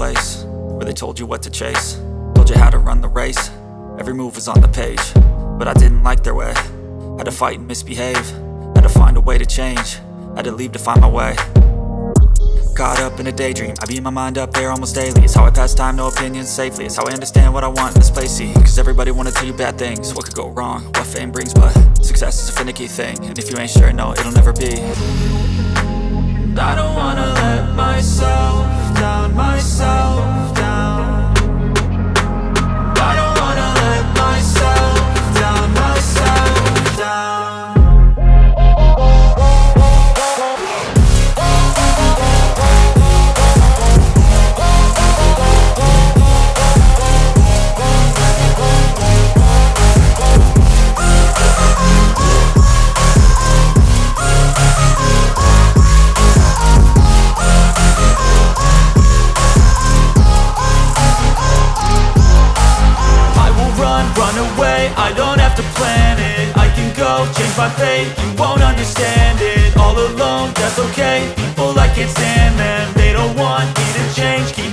place where they told you what to chase, told you how to run the race. Every move was on the page, but I didn't like their way. Had to fight and misbehave, had to find a way to change, had to leave to find my way. Caught up in a daydream, I beat my mind up there almost daily. It's how I pass time, no opinions safely. It's how I understand what I want in this place, see. Cause everybody wanna tell you bad things, what could go wrong, what fame brings. But success is a finicky thing, and if you ain't sure, no, it'll never be. I don't wanna let myself down, myself down. I don't wanna let myself down, myself down. Run away, I don't have to plan it. I can go, change my fate, you won't understand it. All alone, that's okay, people I can't stand them. They don't want me to change, keep